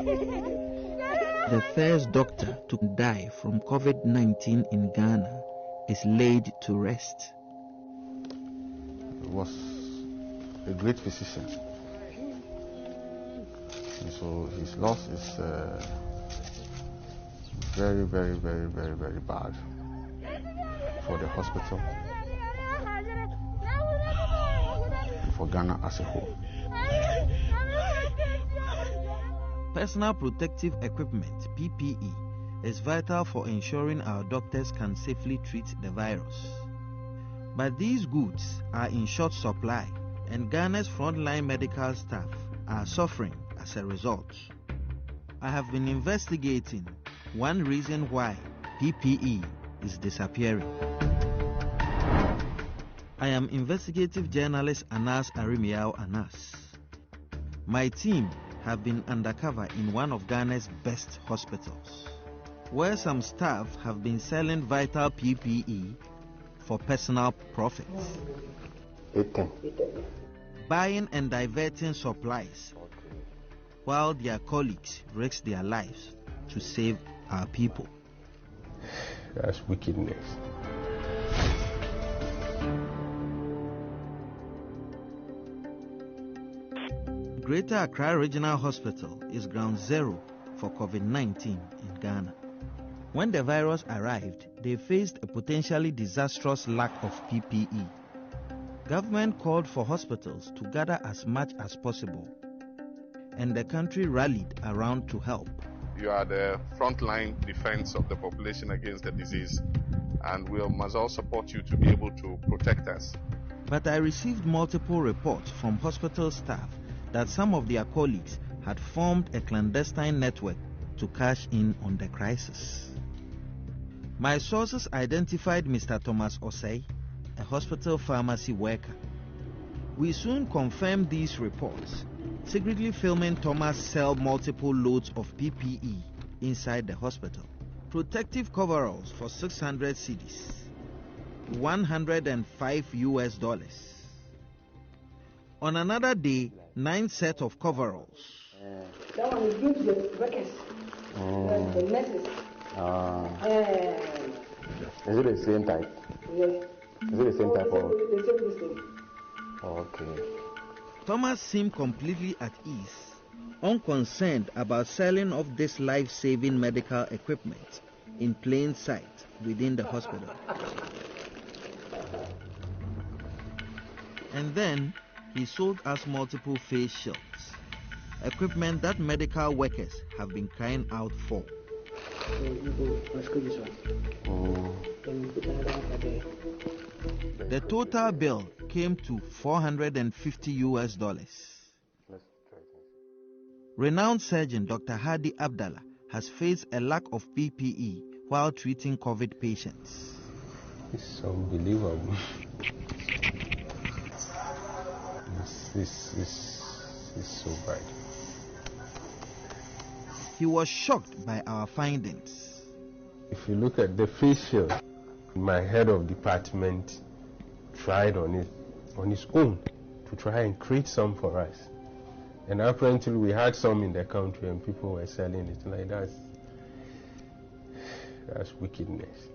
The first doctor to die from COVID-19 in Ghana is laid to rest. He was a great physician. And so his loss is very, very, very, very, very bad for the hospital, for Ghana as a whole. Personal protective equipment, PPE, is vital for ensuring our doctors can safely treat the virus. But these goods are in short supply, and Ghana's frontline medical staff are suffering as a result. I have been investigating one reason why PPE is disappearing. I am investigative journalist Aremeyaw. My team have been undercover in one of Ghana's best hospitals, where some staff have been selling vital PPE for personal profits, buying and diverting supplies, while their colleagues risk their lives to save our people. That's wickedness. Greater Accra Regional Hospital is ground zero for COVID-19 in Ghana. When the virus arrived, they faced a potentially disastrous lack of PPE. Government called for hospitals to gather as much as possible, and the country rallied around to help. You are the frontline defense of the population against the disease, and we must all support you to be able to protect us. But I received multiple reports from hospital staff that some of their colleagues had formed a clandestine network to cash in on the crisis. My sources identified Mr. Thomas Osei, a hospital pharmacy worker. We soon confirmed these reports, secretly filming Thomas sell multiple loads of PPE inside the hospital. Protective coveralls for 600 cedis, $105. On another day, 9 sets of coveralls. That one is good to the workers, the nurses. Is it the same type? Yes. Is it the same type or? The same. Okay. Thomas seemed completely at ease, unconcerned about selling off this life-saving medical equipment in plain sight within the hospital. And then he sold us multiple face shields, equipment that medical workers have been crying out for. The total bill came to $450. Renowned surgeon Dr. Hadi Abdallah has faced a lack of PPE while treating COVID patients. It's unbelievable. This is so bad. He was shocked by our findings. If you look at the face shield, my head of department tried on his own to try and create some for us. And apparently we had some in the country and people were selling it like that. That's wickedness.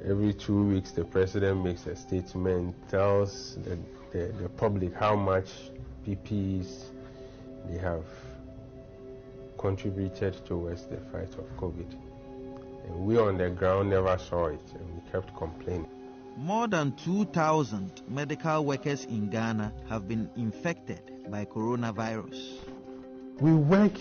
Every 2 weeks the president makes a statement, tells the public how much PPEs they have contributed towards the fight of COVID. And we on the ground never saw it, and we kept complaining. More than 2,000 medical workers in Ghana have been infected by coronavirus. We work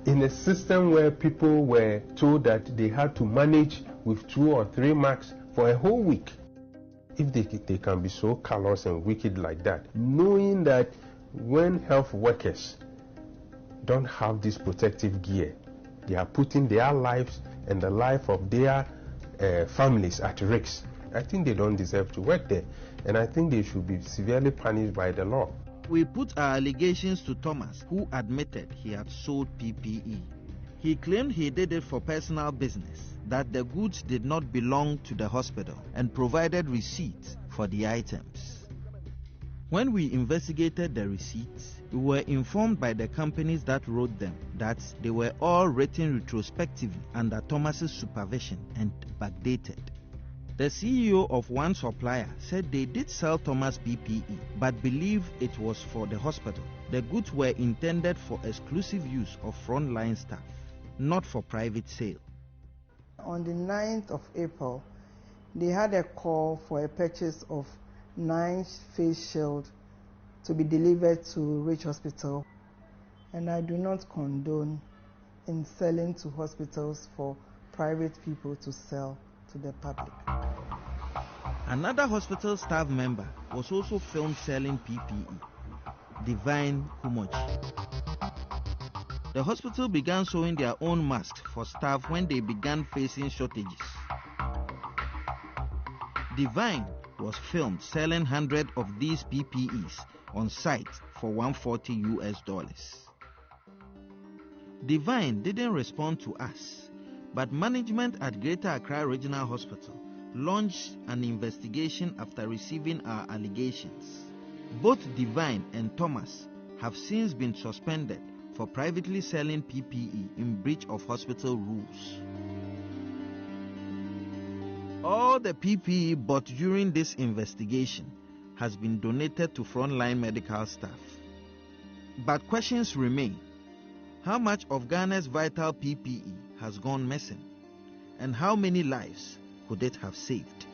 in a system where people were told that they had to manage with 2 or 3 masks for a whole week. If they can be so callous and wicked like that, knowing that when health workers don't have this protective gear, they are putting their lives and the life of their families at risk. I think they don't deserve to work there, and I think they should be severely punished by the law. We put our allegations to Thomas, who admitted he had sold PPE. He claimed he did it for personal business, that the goods did not belong to the hospital, and provided receipts for the items. When we investigated the receipts, We were informed by the companies that wrote them that they were all written retrospectively under Thomas's supervision and backdated. The CEO of one supplier said they did sell Thomas PPE but believed it was for the hospital. The goods were intended for exclusive use of frontline staff, not for private sale. On the 9th of April, they had a call for a purchase of 9 face shields to be delivered to Rich Hospital, and I do not condone in selling to hospitals for private people to sell to the public. Another hospital staff member was also filmed selling PPE, Divine Kumoji. The hospital began sewing their own masks for staff when they began facing shortages. Divine was filmed selling hundreds of these PPEs on site for $140. Divine didn't respond to us, but management at Greater Accra Regional Hospital launched an investigation after receiving our allegations. Both Divine and Thomas have since been suspended for privately selling PPE in breach of hospital rules. All the PPE bought during this investigation has been donated to frontline medical staff. But questions remain. How much of Ghana's vital PPE has gone missing? And how many lives could it have saved?